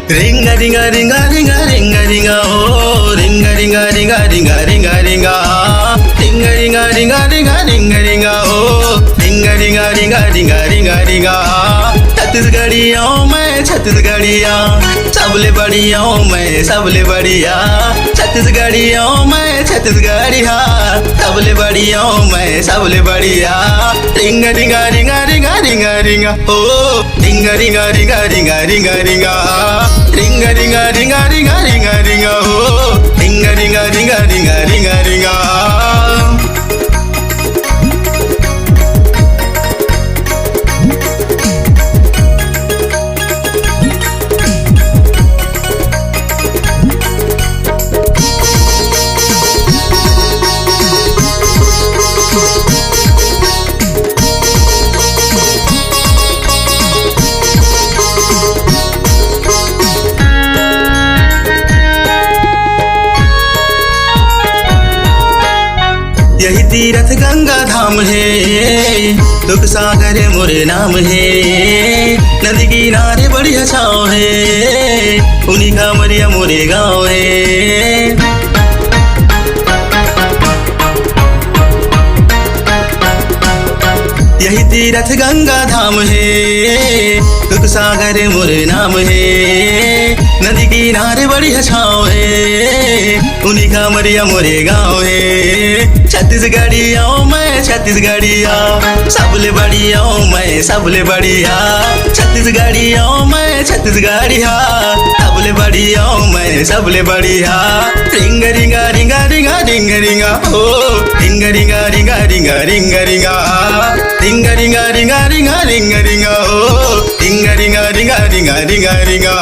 Ringa ringa ringa ringa ringa ringa oh ringa ringa ringa ringa ringa ringa ringa ringa ringa ringa ringa ringa oh ringa ringa ringa ringa ringa ringa छत्तीसगढ़िया मैं छत्तीसगढ़िया सबले बढ़िया मैं सबले बढ़िया छत्तीसगढ़िया मैं छत्तीसगढ़िया सबले बढ़िया मैं सबले बढ़िया रिंगा रिंगा रिंगा रिंगा रिंगा रिंगा ओ रिंगा रिंगा रिंगा रिंगा रिंगा रिंगा रिंगा रिंगा रिंगा रिंगा रिंगा रिंगा ओ रिंगा रिंगा रिंगा रिंगा रिंगा रिंगा यही तीरथ गंगा धाम है दुख सागर मोरे नाम है नदी किनारे बढ़िया छाँव है उन्हीं का मरिया मोरे गाँव है यही तीरथ गंगा धाम है दुख सागर मोरे नाम है नदी किनारे बढ़िया छाँव है उन्हीं का मरिया मोरे गाँव है छत्तीसगढ़िया मैं छत्तीसगढ़िया सबले बढ़िया मैं सबले बढ़िया छत्तीसगढ़िया मैं छत्तीसगढ़िया सबले बढ़िया मैं सबले बढ़िया रिंगा रिंगा रिंगा रिंगा रिंगा रिंगा ओ रिंगा रिंगा रिंगा रिंगा रिंगा रिंगा रिंगा रिंगा रिंगा रिंगा रिंगा रिंगा ओ रिंगा रिंगा रिंगा रिंगा रिंगा रिंगा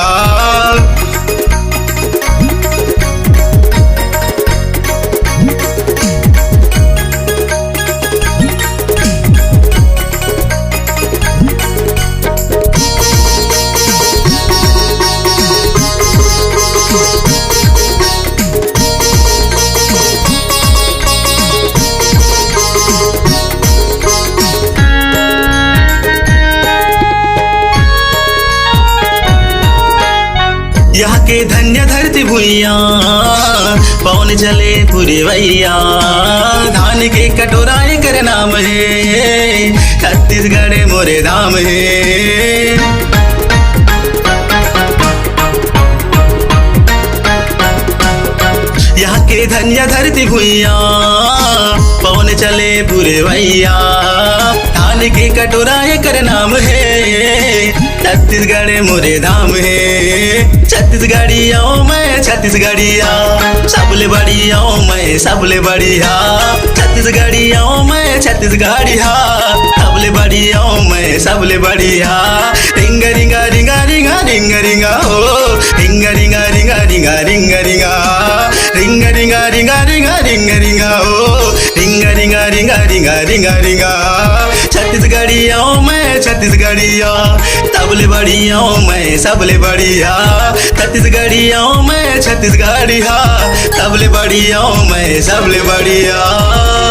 यहाँ के धन्य धरती भुइया पवन चले पूरे भैया धान के कटोराए कर नाम है छत्तीसगढ़ मोरे धाम है यहाँ के धन्य धरती भुइया पवन चले पूरे भैया धान के कटोराए कर नाम है छत्तीसगढ़ मोरे धाम है छत्तीसगढ़िया मैं छत्तीसगढ़िया सबले बढ़िया मैं सबले बढ़िया छत्तीसगढ़िया मैं छत्तीसगढ़िया सबले बढ़िया मैं सबले बढ़िया रिंगा रिंगा रिंगा रिंगा रिंगा रिंगा ओ रिंगा रिंगा रिंगा रिंगा रिंगा रिंगा रिंगा रिंगा रिंगा रिंगा रिंगा रिंगा ओ रिंगा रिंगा रिंगा रिंगा रिंगा रिंगा छत्तीसगढ़िया मैं छत्तीसगढ़िया सबले बढ़िया मैं सबले बढ़िया छत्तीसगढ़िया मैं छत्तीसगढ़िया सबले बढ़िया मैं सबले बढ़िया